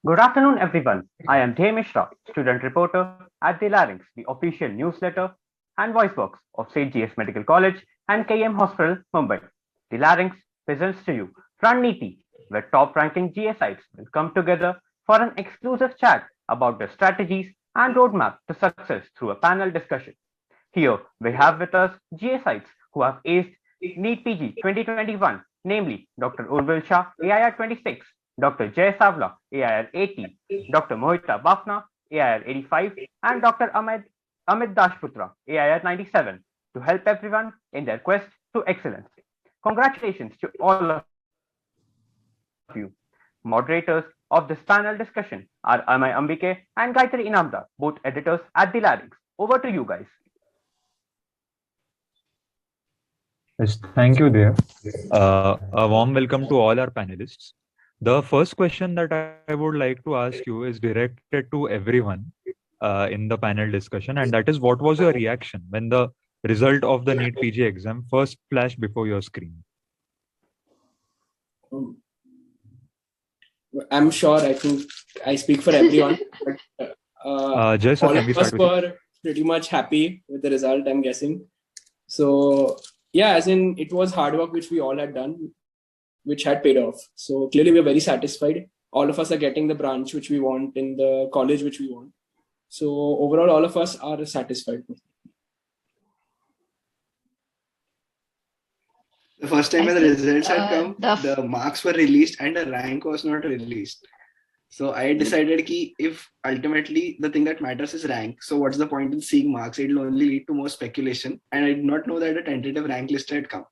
Good afternoon, everyone. I am Jay Mishra, student reporter at the Larynx, the official newsletter and voice box of St. GS Medical College and KEM Hospital, Mumbai. The Larynx presents to you Front Niti, where top-ranking GSites will come together for an exclusive chat about their strategies and roadmap to success through a panel discussion. Here we have with us GSites who have aced NEET PG 2021, namely Dr. Urvil Shah, AIR 26, Dr. Jay Savla, AIR 80, Dr. Mohita Bafna, AIR 85, and Dr. Amit Dashputra, AIR 97, to help everyone in their quest to excellence. Congratulations to all of you. Moderators of this panel discussion are Amay Ambike and Gayatri Inamdar, both editors at the Larynx. Over to you guys. Yes, thank you there. A warm welcome to all our panelists. The first question that I would like to ask you is directed to everyone in the panel discussion, and that is, what was your reaction when the result of the NEET PG exam first flashed before your screen? I'm sure I think I speak for everyone, but Jess, all can we of us start with you? were pretty much happy with the result, I'm guessing. So yeah, as in it was hard work which we all had done, which had paid off. So clearly we're very satisfied. All of us are getting the branch which we want in the college which we want. So overall, all of us are satisfied. The first time when the results had come, the marks were released and the rank was not released. So I decided ki if ultimately the thing that matters is rank, so what's the point in seeing marks? It will only lead to more speculation. And I did not know that a tentative rank list had come.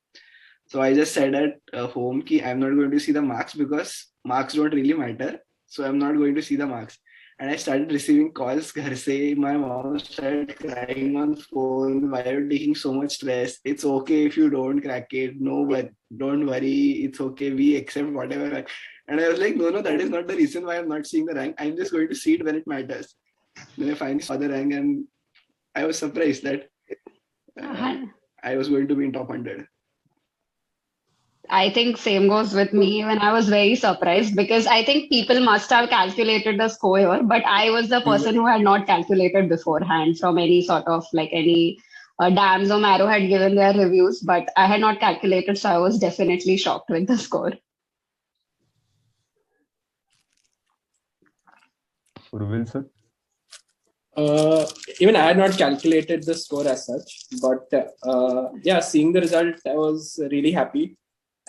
So I just said at home ki I'm not going to see the marks because marks don't really matter. So I'm not going to see the marks. And I started receiving calls. My mom started crying on phone. Why are you taking so much stress? It's okay if you don't crack it. No, but don't worry. It's okay. We accept whatever. And I was like, no, that is not the reason why I'm not seeing the rank. I'm just going to see it when it matters. Then I finally saw the rank and I was surprised that I was going to be in top 100. I think same goes with me when I was very surprised because I think people must have calculated the score here, but I was the person who had not calculated beforehand from any sort of like any Dams or Marrow had given their reviews, but I had not calculated, so I was definitely shocked with the score. Urvil, sir? Even I had not calculated the score as such, but yeah, seeing the result, I was really happy.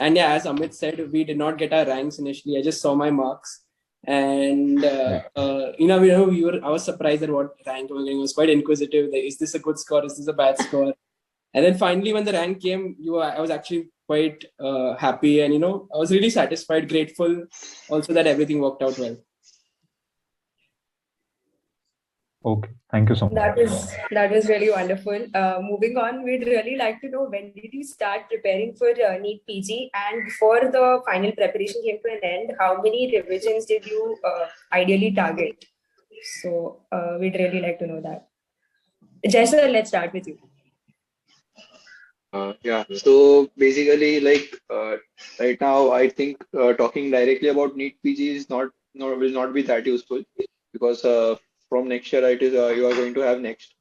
And yeah, as Amit said, we did not get our ranks initially. I just saw my marks, and I was surprised at what rank we were getting. I was quite inquisitive. Like, is this a good score? Is this a bad score? And then finally, when the rank came, I was actually quite happy, and I was really satisfied, grateful, also that everything worked out well. Okay, thank you so much. That was really wonderful. Moving on, we'd really like to know, when did you start preparing for NEET PG, and before the final preparation came to an end, how many revisions did you ideally target? So we'd really like to know that. Jessa, let's start with you. Yeah, so basically, right now, I think talking directly about NEET PG is will not be that useful, because from next year you are going to have NEXT.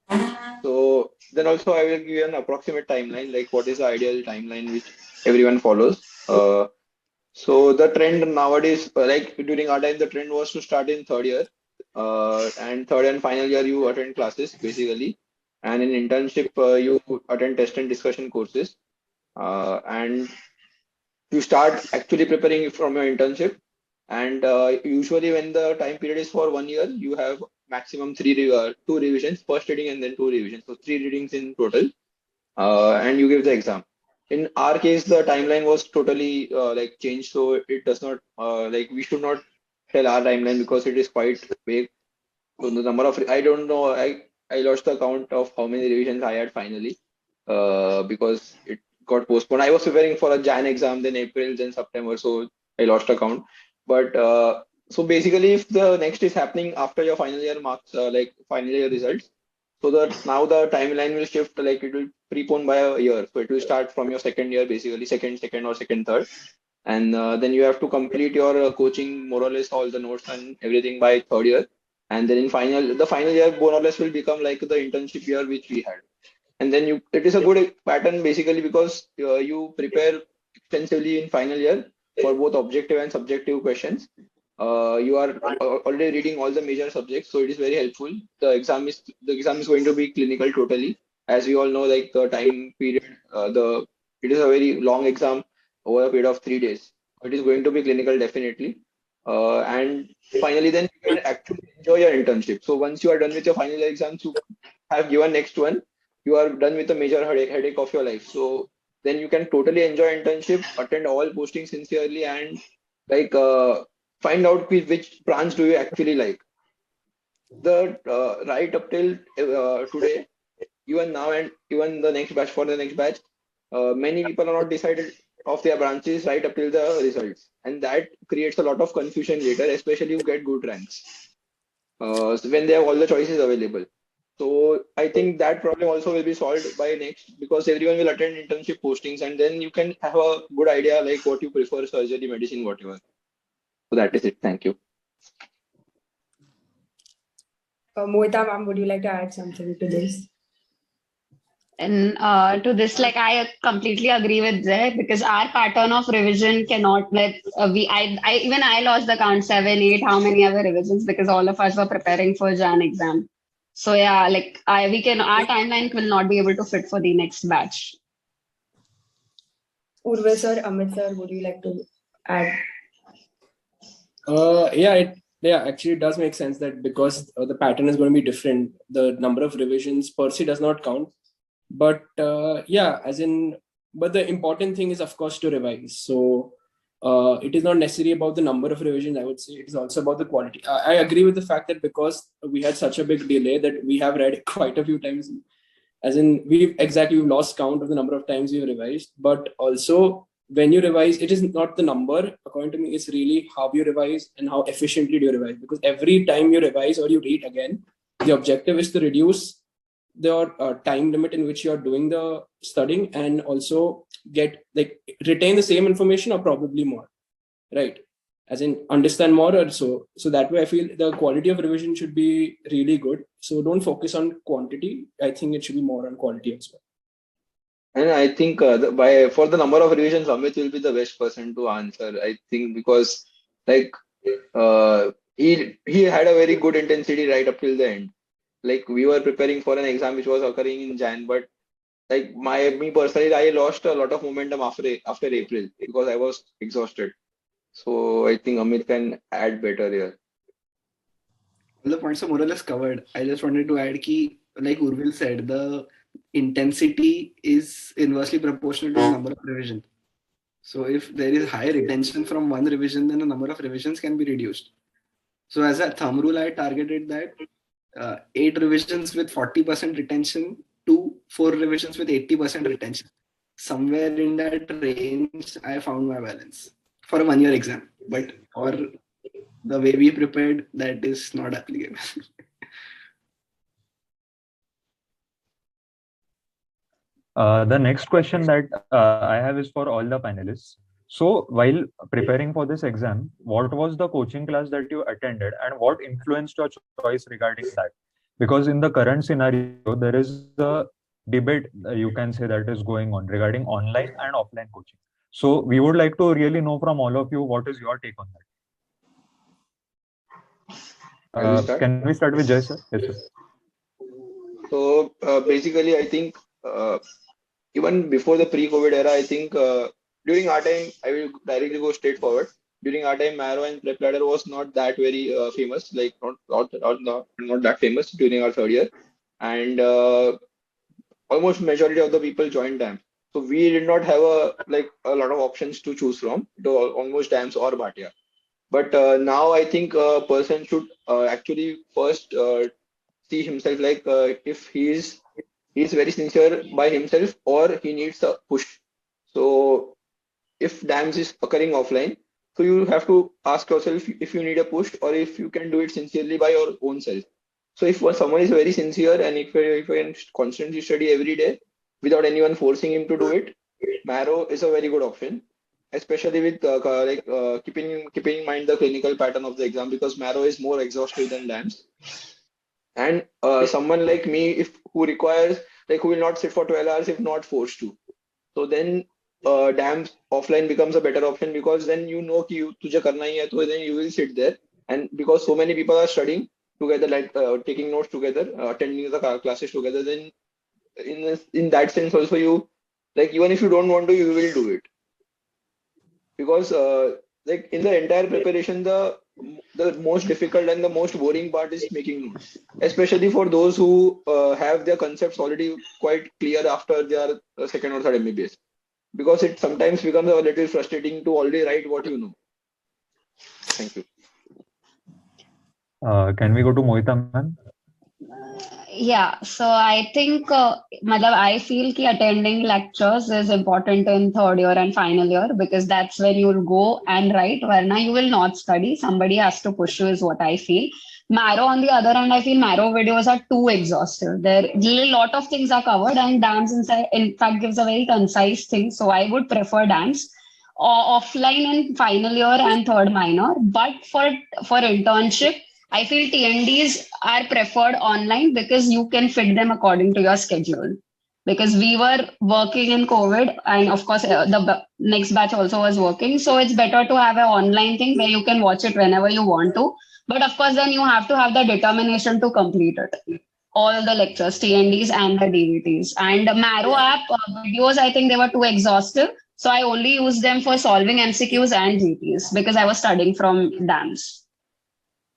So then also I will give you an approximate timeline, like what is the ideal timeline which everyone follows. So the trend nowadays, like during our time, the trend was to start in third year, and third and final year you attend classes basically, and in internship you attend test and discussion courses, and you start actually preparing from your internship. And usually when the time period is for 1 year, you have maximum two revisions, first reading and then two revisions. So 3 readings in total, and you give the exam. In our case, the timeline was totally like changed. So it does not we should not tell our timeline because it is quite vague. So the number of, I don't know, I lost the count of how many revisions I had finally, because it got postponed. I was preparing for a Jan exam, then April, then September. So I lost a count. But so basically, if the next is happening after your final year marks, like final year results, so that now the timeline will shift, like it will prepone by a year. So it will start from your second year, basically second or second, third. and then you have to complete your coaching, more or less all the notes and everything by third year. And then the final year more or less will become like the internship year which we had. And then it is a good pattern basically because you prepare extensively in final year for both objective and subjective questions. You are already reading all the major subjects, so it is very helpful. The exam is going to be clinical totally, as we all know. Like the time period, it is a very long exam over a period of 3 days. It is going to be clinical definitely, and finally then you can actually enjoy your internship. So once you are done with your final exams, you have given next one, you are done with the major headache of your life. So then you can totally enjoy internship, attend all postings sincerely, and like find out which branch do you actually like. The right up till today, even now and even the next batch, many people are not decided of their branches right up till the results, and that creates a lot of confusion later, especially you get good ranks when they have all the choices available. So I think that problem also will be solved by next, because everyone will attend internship postings, and then you can have a good idea like what you prefer, surgery, medicine, whatever. So that is it. Thank you. Mohita ma'am, would you like to add something to this? And to this, like I completely agree with Zay, because our pattern of revision cannot let even I lost the count 7, 8, how many other revisions, because all of us were preparing for Jan exam. So yeah, like our timeline will not be able to fit for the next batch. Urve sir, Amit sir, would you like to add? Actually, it does make sense that because the pattern is going to be different, the number of revisions per se does not count. But but the important thing is, of course, to revise. So it is not necessarily about the number of revisions, I would say. It is also about the quality. I agree with the fact that because we had such a big delay that we have read quite a few times, as in we've lost count of the number of times we've revised. But also when you revise, it is not the number, according to me, it's really how you revise and how efficiently do you revise. Because every time you revise or you read again, the objective is to reduce the time limit in which you are doing the studying, and also retain the same information or probably more, right? As in understand more or so that way I feel the quality of revision should be really good. So don't focus on quantity. I think it should be more on quality as well. And I think for the number of revisions, Amit will be the best person to answer. I think because like he had a very good intensity right up till the end. Like we were preparing for an exam which was occurring in Jan, but like me personally, I lost a lot of momentum after April because I was exhausted. So I think Amit can add better here. All the points are more or less covered. I just wanted to add key, like Urvil said, the intensity is inversely proportional to the number of revisions. So if there is high retention from one revision, then the number of revisions can be reduced. So as a thumb rule, I targeted that 8 revisions with 40% retention to 4 revisions with 80% retention. Somewhere in that range, I found my balance for a 1-year exam. But for the way we prepared, that is not applicable. The next question that I have is for all the panelists. So while preparing for this exam, what was the coaching class that you attended and what influenced your choice regarding that? Because in the current scenario, there is a debate, you can say, that is going on regarding online and offline coaching. So we would like to really know from all of you, what is your take on that? Can we start with Jay, sir? Yes, sir. So basically, I think even before the pre-COVID era, I think during our time, I will directly go straight forward. During our time, Marrow and Prep Ladder was not that very famous, like not that famous during our third year, and almost majority of the people joined them. So we did not have a lot of options to choose from. It was almost DAMS or Bhatia. But now I think a person should actually first see himself if he's very sincere by himself or he needs a push. So if DAMS is occurring offline, so you have to ask yourself if you need a push or if you can do it sincerely by your own self. So if someone is very sincere and if you can constantly study every day without anyone forcing him to do it, Marrow is a very good option. especially with keeping in mind the clinical pattern of the exam, because Marrow is more exhaustive than DAMS. And someone like me, who requires, who will not sit for 12 hours if not forced to. So then DAMS offline becomes a better option, because then you know कि तुझे करना ही है, so then you will sit there. And because so many people are studying together, taking notes together, attending the classes together, then in that sense also you, even if you don't want to, you will do it. Because in the entire preparation, the most difficult and the most boring part is making notes, especially for those who have their concepts already quite clear after their second or third MBBS, because it sometimes becomes a little frustrating to already write what you know. Thank you. Can we go to Mohita, ma'am? Yeah, so I think I feel कि attending lectures is important in third year and final year, because that's when you'll go and write. Varna you will not study. Somebody has to push you, is what I feel. Marrow, on the other hand, I feel Marrow videos are too exhaustive. There a lot of things are covered, and DAMS in fact gives a very concise thing. So I would prefer DAMS offline in final year and third minor. But for internship, I feel TNDs are preferred online, because you can fit them according to your schedule. Because we were working in COVID, and of course the next batch also was working. So it's better to have an online thing where you can watch it whenever you want to. But of course, then you have to have the determination to complete it. All the lectures, TNDs and the DVTs. And Marrow app videos, I think they were too exhaustive. So I only used them for solving MCQs and GTs, because I was studying from DAMS.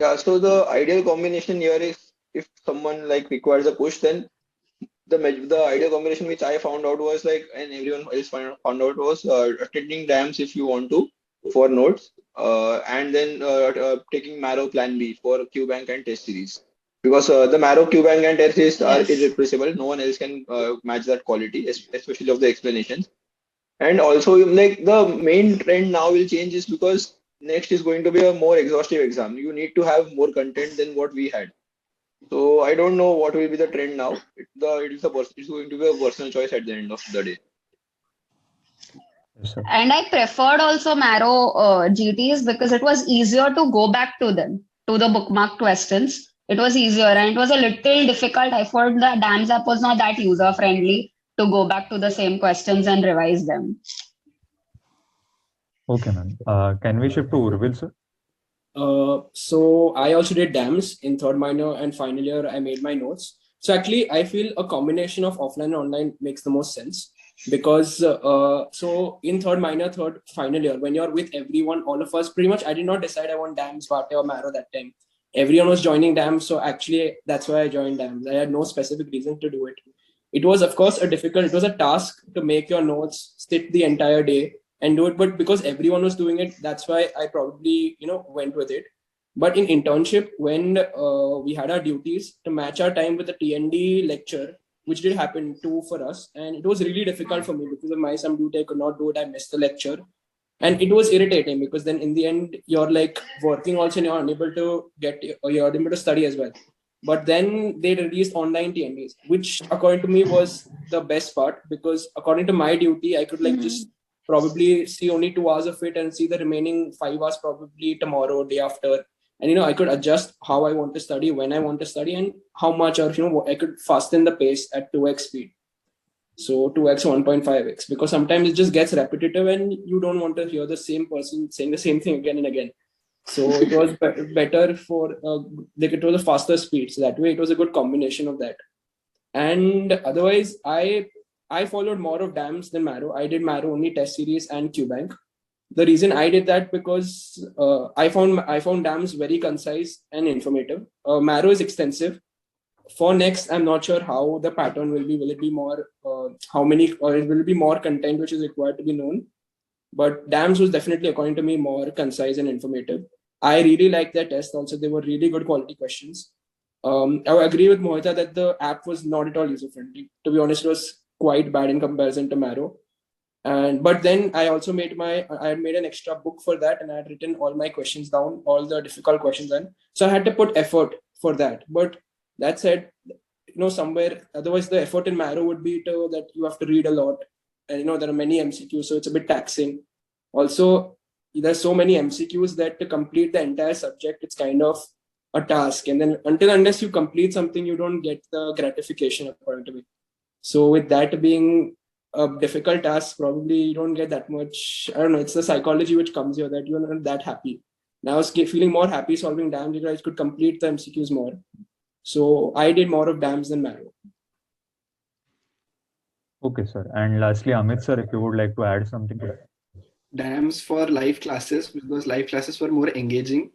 Yeah, so the ideal combination here is, if someone requires a push, then the ideal combination which I found out was and everyone else found out was attending DAMS if you want to for notes, and then taking Marrow Plan B for QBank and test series, because the Marrow QBank and test series are irreplaceable. No one else can match that quality, especially of the explanations. And also the main trend now will change, is because next is going to be a more exhaustive exam. You need to have more content than what we had. So I don't know what will be the trend now. It's going to be a personal choice at the end of the day. Yes, and I preferred also Marrow GTs, because it was easier to go back to them, to the bookmark questions. It was easier, and it was a little difficult. I thought the DAMS app was not that user friendly to go back to the same questions and revise them. Okay, ma'am. Can we shift to Urvil, sir? So I also did DAMS in third minor and final year. I made my notes. So actually, I feel a combination of offline and online makes the most sense, because so in third minor, third final year, when you're with everyone, all of us, pretty much, I did not decide I want DAMS, Bate or Marrow that time. Everyone was joining DAMS. So actually, that's why I joined DAMS. I had no specific reason to do it. It was, of course, it was a task to make your notes, sit the entire day and do it, but because everyone was doing it, that's why I probably went with it. But in internship, when we had our duties to match our time with the TND lecture, which did happen too for us, and it was really difficult for me because of my some duty I could not do it. I missed the lecture, and it was irritating, because then in the end you're working also and you're unable to you're unable to study as well. But then they released online TNDs, which according to me was the best part, because according to my duty, I could just probably see only 2 hours of it and see the remaining 5 hours probably tomorrow, day after. And, I could adjust how I want to study, when I want to study, and how much, or, I could fasten the pace at 2x speed. So 2x, 1.5x, because sometimes it just gets repetitive and you don't want to hear the same person saying the same thing again and again. So it was better for, it was a faster speed. So that way it was a good combination of that. And otherwise, I followed more of DAMS than Marrow. I did Marrow only test series and QBank. The reason I did that, because I found DAMS very concise and informative. Marrow is extensive. For next, I'm not sure how the pattern will be. Will it be more, or will it be more content which is required to be known? But DAMS was definitely, according to me, more concise and informative. I really liked their test also. They were really good quality questions. I agree with Mohita that the app was not at all user-friendly. To be honest, it was quite bad in comparison to Marrow. But then I also made an extra book for that, and I had written all my questions down, all the difficult questions in. So I had to put effort for that. But that said, somewhere, otherwise the effort in Marrow would be that you have to read a lot. And, there are many MCQs, so it's a bit taxing. Also, there's so many MCQs that to complete the entire subject, it's kind of a task. And then unless you complete something, you don't get the gratification according to me. So with that being a difficult task, probably you don't get that much. I don't know. It's the psychology which comes here that you're not that happy. Now I was feeling more happy solving dams because I could complete the MCQs more. So I did more of dams than Marrow. Okay, sir. And lastly, Amit, sir, if you would like to add something to that. Dams for live classes, because live classes were more engaging,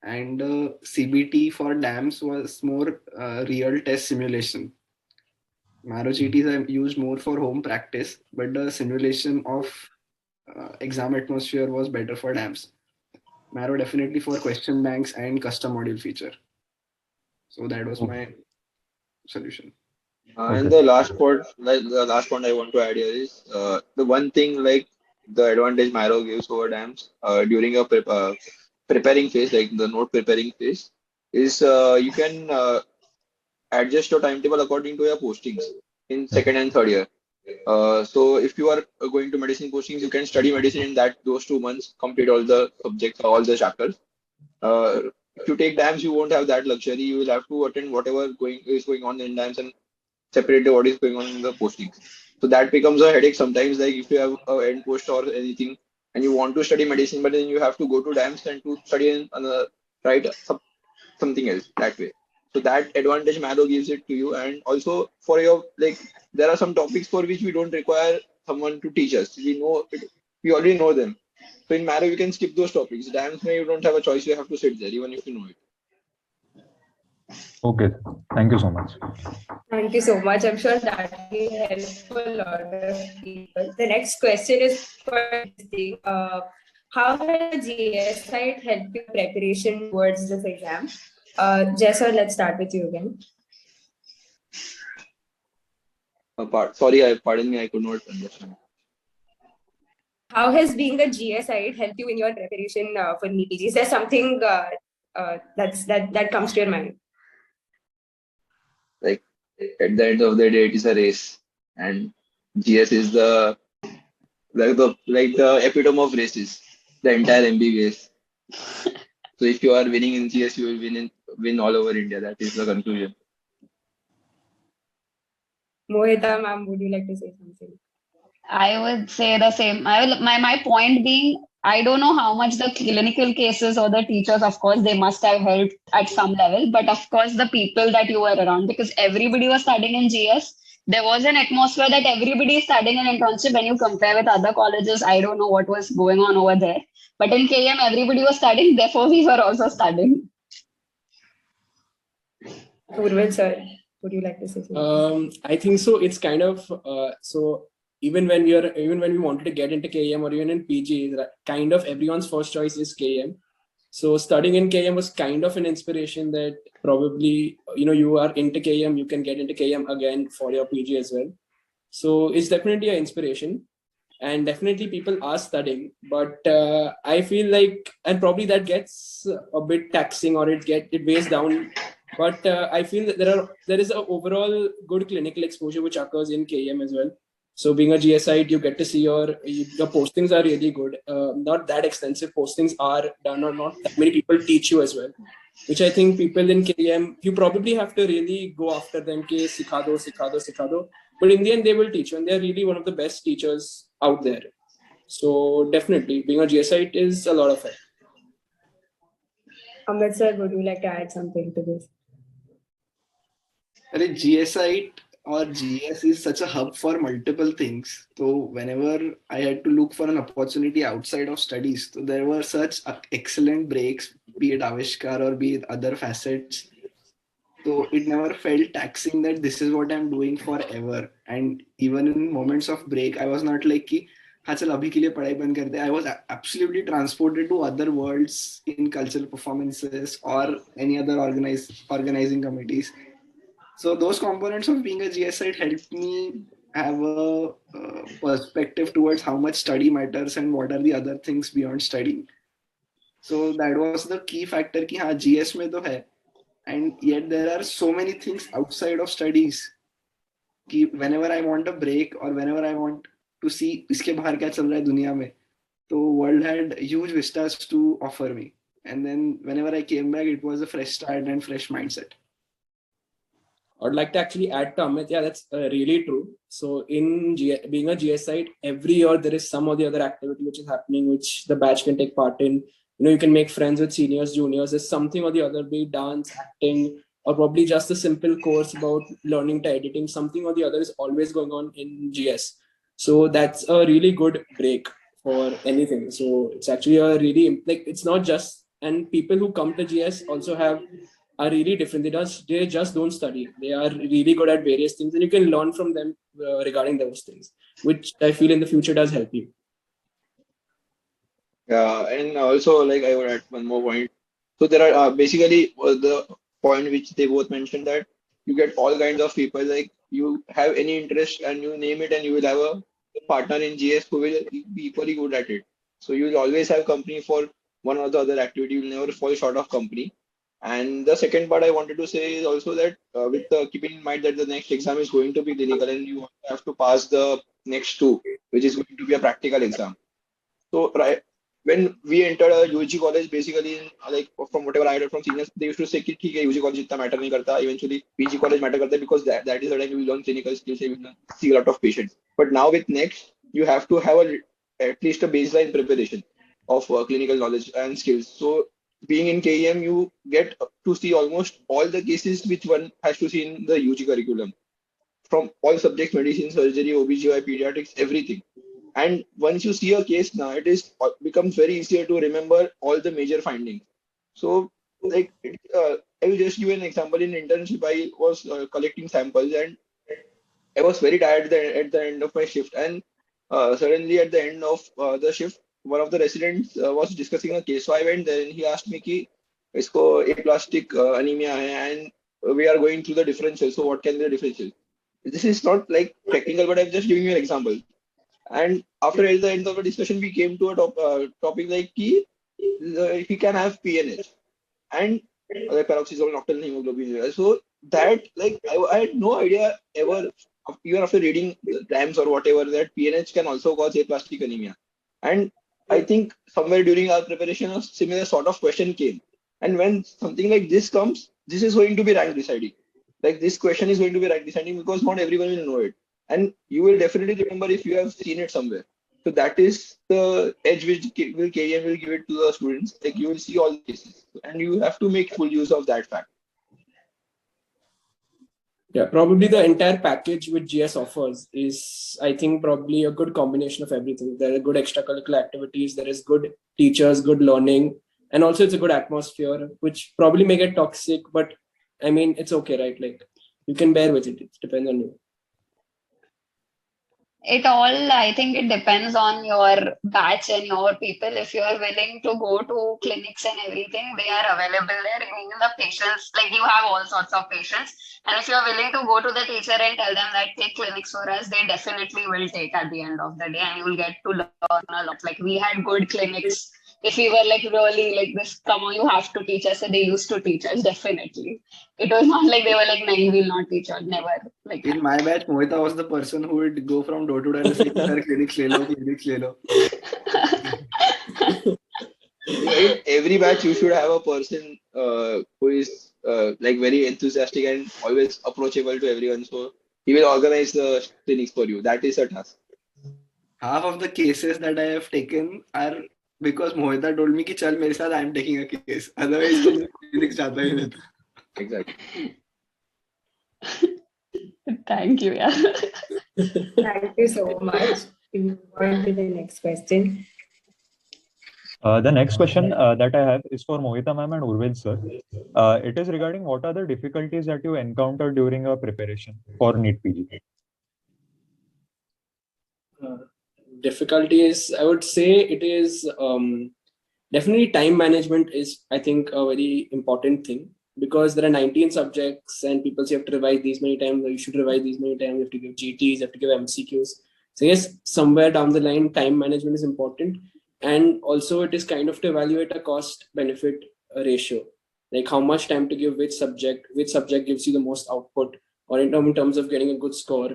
and CBT for dams was more real test simulation. Marrow GTs are used more for home practice, but the simulation of exam atmosphere was better for dams. Marrow definitely for question banks and custom module feature. So that was my solution. And the last point I want to add here is the one thing like the advantage Marrow gives over dams during a preparing phase, like the note preparing phase, is you can adjust your timetable according to your postings in second and third year. So if you are going to medicine postings, you can study medicine in those 2 months, complete all the subjects, all the chapters. If you take dams, you won't have that luxury. You will have to attend whatever is going on in dams and separate what is going on in the postings. So that becomes a headache sometimes. Like if you have an end post or anything, and you want to study medicine, but then you have to go to dams and to study in another something else that way. So that advantage Marrow gives it to you, and also for your there are some topics for which we don't require someone to teach us. We already know them. So in Marrow you can skip those topics. Dams you don't have a choice. You have to sit there even if you know it. Okay, thank you so much. Thank you so much. I'm sure that will help a lot of people. The next question is quite interesting. How has GSite helped your preparation towards this exam? Jessa, let's start with you again. Pardon me, I could not understand. How has being a GSite helped you in your preparation for NEET PG? Is there something that comes to your mind? Like at the end of the day, it is a race, and GS is the epitome of races, the entire MBBS. So if you are winning in GS, you will win all over India. That is the conclusion. Mohita, ma'am, would you like to say something? I would say the same. My point being, I don't know how much the clinical cases or the teachers, of course, they must have helped at some level. But of course, the people that you were around, because everybody was studying in GS, there was an atmosphere that everybody is studying an internship. When you compare with other colleges, I don't know what was going on over there. But in KM, everybody was studying. Therefore, we were also studying. Urval, sir, would you like to say something? I think so. It's kind of so. Even when we wanted to get into KM or even in PG, kind of everyone's first choice is KM. So studying in KM was kind of an inspiration that probably, you are into KM, you can get into KM again for your PG as well. So it's definitely an inspiration, and definitely people are studying, but I feel like, and probably that gets a bit taxing or it weighs down. But I feel that there is an overall good clinical exposure which occurs in KM as well. So being a GSite, you get to see your postings are really good. Not that extensive postings are done, or not that many people teach you as well, which I think people in KM, you probably have to really go after them, ke sikha do. But in the end, they will teach you, and they're really one of the best teachers out there. So definitely, being a GSite is a lot of fun. Amit sir, would you like to add something to this? GSite or GS is such a hub for multiple things. So whenever I had to look for an opportunity outside of studies, so there were such excellent breaks, be it Avishkar or be it other facets. So it never felt taxing that this is what I'm doing forever. And even in moments of break, I was not like, हाँ चल अभी के लिए पढ़ाई बंद कर दे. I was absolutely transported to other worlds in cultural performances or any other organizing committees. So those components of being a GSite helped me have a perspective towards how much study matters and what are the other things beyond studying. So that was the key factor कि हाँ GS में तो है, and yet there are so many things outside of studies कि whenever I want a break or whenever I want to see इसके बाहर क्या चल रहा है दुनिया में, So world had huge vistas to offer me. And then whenever I came back, it was a fresh start and fresh mindset. I'd like to actually add to Amit. Yeah, that's really true. So in being a GSite, every year there is some or the other activity which is happening, which the batch can take part in. You know, you can make friends with seniors, juniors. There's something or the other, be it dance, acting, or probably just a simple course about learning to editing. Something or the other is always going on in GS. So that's a really good break for anything. So it's actually a really, like, it's not just, and people who come to GS also are really different. They just don't study. They are really good at various things, and you can learn from them regarding those things, which I feel in the future does help you. Yeah, and also like I would add one more point. So there are basically the point which they both mentioned, that you get all kinds of people. Like you have any interest and you name it, and you will have a partner in GS who will be equally good at it. So you will always have company for one or the other activity. You will never fall short of company. And the second part I wanted to say is also that with keeping in mind that the next exam is going to be clinical and you have to pass the next two, which is going to be a practical exam. So right when we entered a UG college, basically like from whatever I heard from seniors, they used to say कि ठीक है UG college इतना matter नहीं करता. Eventually PG college matter करता है because that is the time you learn clinical skills, you will see a lot of patients. But now with next, you have to have at least a baseline preparation of clinical knowledge and skills. So being in KEM, you get to see almost all the cases which one has to see in the UG curriculum, from all subjects: medicine, surgery, OBGY, pediatrics, everything. And once you see a case now, it is becomes very easier to remember all the major findings. So like I will just give an example. In internship, I was collecting samples and I was very tired at the end of my shift. And suddenly at the end of the shift, one of the residents was discussing a case. So I went there and he asked me कि इसको aplastic anemia है and we are going through the differential. So what can be the differential? This is not like technical, but I'm just giving you an example. And after at the end of the discussion, we came to a topic like if he can have PNH and paroxysmal nocturnal hemoglobin. So that like I had no idea ever, even after reading the times or whatever, that PNH can also cause aplastic anemia. And I think somewhere during our preparation, a similar sort of question came. And when something like this comes, this is going to be rank deciding. Like this question is going to be rank deciding because not everyone will know it. And you will definitely remember if you have seen it somewhere. So that is the edge which KEM will give it to the students. Like you will see all the cases and you have to make full use of that fact. Yeah, probably the entire package which GS offers is, I think, probably a good combination of everything. There are good extracurricular activities, there is good teachers, good learning, and also it's a good atmosphere, which probably may get toxic, but I mean, it's okay, right? Like you can bear with it. It depends on you. I think it depends on your batch and your people. If you are willing to go to clinics and everything, they are available there. Even the patients, like you have all sorts of patients. And if you're willing to go to the teacher and tell them that take clinics for us, they definitely will take at the end of the day, and you will get to learn a lot. Like we had good clinics. If we were like really like this, come on, you have to teach us. So they used to teach us, definitely. It was not like they were like, no, we will not teach us, never. Like in my batch, Mohita was the person who would go from door to door and say, "Sir, clinics le lo, clinics le lo." In every batch, you should have a person who is like very enthusiastic and always approachable to everyone. So he will organize the clinics for you. That is a task. Half of the cases that I have taken are because Mohita told me कि चल मेरे साथ I am taking a case. Otherwise, तो clinics जाता ही नहीं था. Exactly. Thank you. Yeah. Thank you so much. We move on to the next question. The next question that I have is for Mohita ma'am and Urvil sir. It is regarding what are the difficulties that you encountered during your preparation for NEET PG? Difficulty is, I would say it is definitely time management is, I think, a very important thing, because there are 19 subjects and people say you have to revise these many times, or you should revise these many times, you have to give GTs, you have to give MCQs. So yes, somewhere down the line, time management is important. And also it is kind of to evaluate a cost benefit ratio, like how much time to give which subject gives you the most output, or in terms of getting a good score.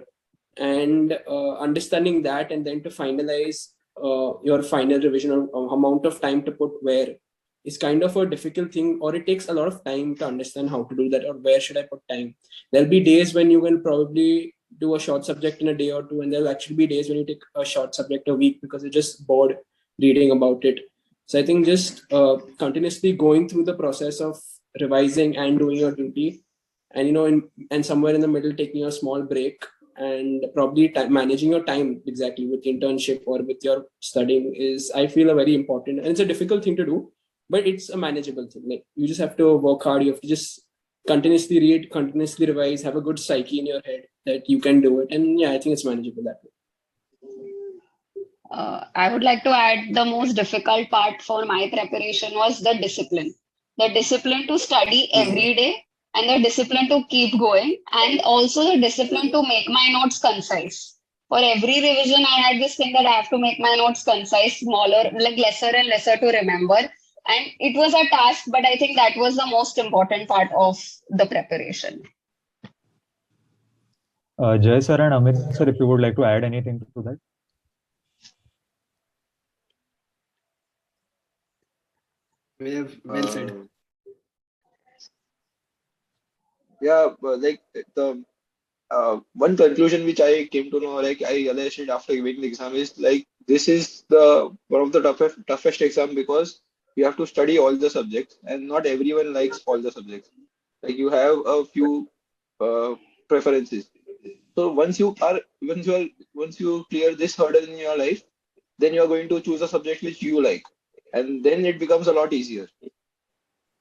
And understanding that, and then to finalize your final revision or amount of time to put where is kind of a difficult thing, or it takes a lot of time to understand how to do that, or where should I put time. There'll be days when you will probably do a short subject in a day or two, and there'll actually be days when you take a short subject a week because you're just bored reading about it. So I think just continuously going through the process of revising and doing your duty, and and somewhere in the middle taking a small break, and probably managing your time exactly with internship or with your studying is, I feel, a very important, and it's a difficult thing to do, but it's a manageable thing. Like, you just have to work hard. You have to just continuously read, continuously revise, have a good psyche in your head that you can do it. And yeah, I think it's manageable that way. I would like to add the most difficult part for my preparation was the discipline. The discipline to study every day, and the discipline to keep going, and also the discipline to make my notes concise. For every revision, I had this thing that I have to make my notes concise, smaller, like lesser and lesser to remember. And it was a task, but I think that was the most important part of the preparation. Jay sir and Amit sir, if you would like to add anything to that. Well said. Yeah, but like the one conclusion which I came to know, like I realized it after giving the exam, is like this is the one of the toughest exam, because you have to study all the subjects, and not everyone likes all the subjects. Like, you have a few preferences. So once you clear this hurdle in your life, then you are going to choose a subject which you like, and then it becomes a lot easier.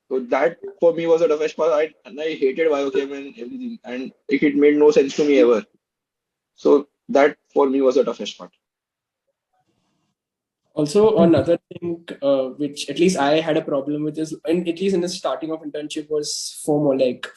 So that for me was the toughest part. I hated biochem and everything, and it made no sense to me ever. So that for me was the toughest part. Also, another thing which at least I had a problem with is, and at least in the starting of internship, was FOMO. Like,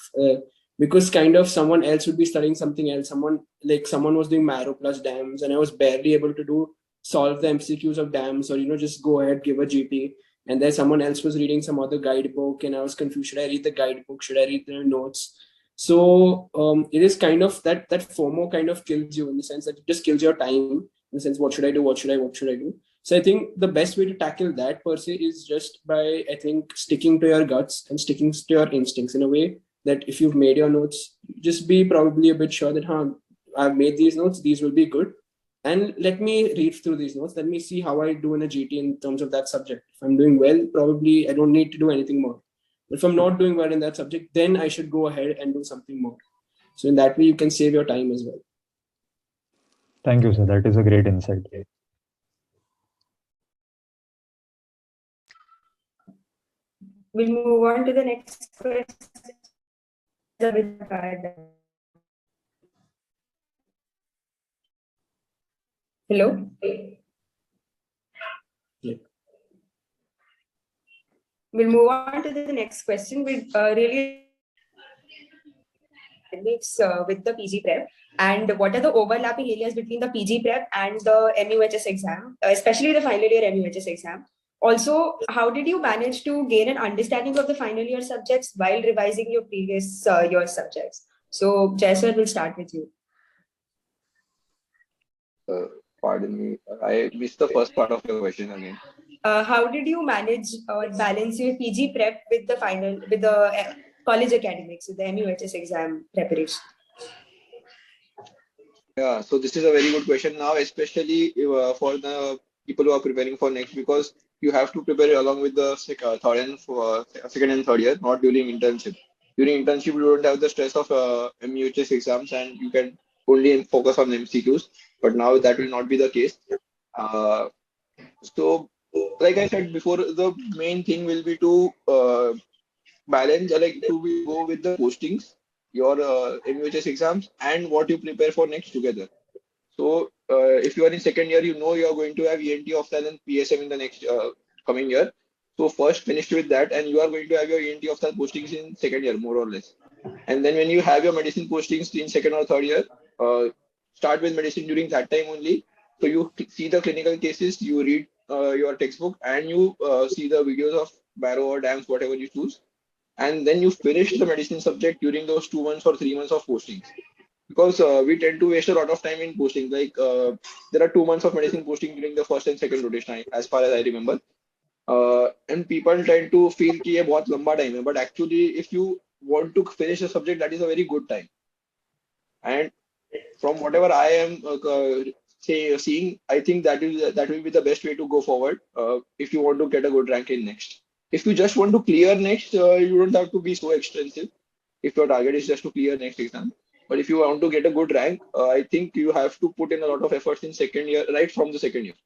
because kind of someone else would be studying something else. Someone was doing Marrow plus dams, and I was barely able to solve the MCQs of dams, or just go ahead, give a GT. And then someone else was reading some other guidebook, and I was confused. Should I read the guidebook? Should I read the notes? So it is kind of that FOMO kind of kills you, in the sense that it just kills your time. In the sense, what should I do? What should I do? So I think the best way to tackle that per se is just by, I think, sticking to your guts and sticking to your instincts, in a way that if you've made your notes, just be probably a bit sure that, I've made these notes, these will be good. And let me read through these notes. Let me see how I do in a GT in terms of that subject. If I'm doing well, probably I don't need to do anything more. But if I'm not doing well in that subject, then I should go ahead and do something more. So in that way, you can save your time as well. Thank you, sir. That is a great insight. We'll move on to the next question. Hello? Yeah. We'll move on to the next question. We really mix with the PG prep, and what are the overlapping areas between the PG prep and the MUHS exam, especially the final year MUHS exam. Also, how did you manage to gain an understanding of the final year subjects while revising your previous year subjects? So, Jay sir, we'll start with you. Pardon me, I missed the first part of your question again. How did you manage or balance your PG prep with the college academics, with the MUHS exam preparation? Yeah, so this is a very good question now, especially for the people who are preparing for next, because you have to prepare along with the second and third year, not during internship. During internship, you don't have the stress of MUHS exams, and you can only focus on MCQs. But now that will not be the case. So, like I said before, the main thing will be to balance, to go with the postings, your MUHS exams, and what you prepare for next together. So if you are in second year, you are going to have ENT ophthalm and PSM in the next coming year. So first finish with that, and you are going to have your ENT ophthalm postings in second year, more or less. And then when you have your medicine postings in second or third year, start with medicine during that time only. So you see the clinical cases, you read your textbook, and you see the videos of Barrow or DAMS, whatever you choose. And then you finish the medicine subject during those 2 months or 3 months of postings. because we tend to waste a lot of time in posting. Like there are 2 months of medicine posting during the first and second rotation, as far as I remember. And people tend to feel कि ये बहुत लंबा time है, but actually if you want to finish a subject, that is a very good time. And from whatever I am seeing, I think that will be the best way to go forward if you want to get a good rank in next. If you just want to clear next, you don't have to be so extensive. If your target is just to clear next exam, but if you want to get a good rank, I think you have to put in a lot of efforts in second year, right from the second year.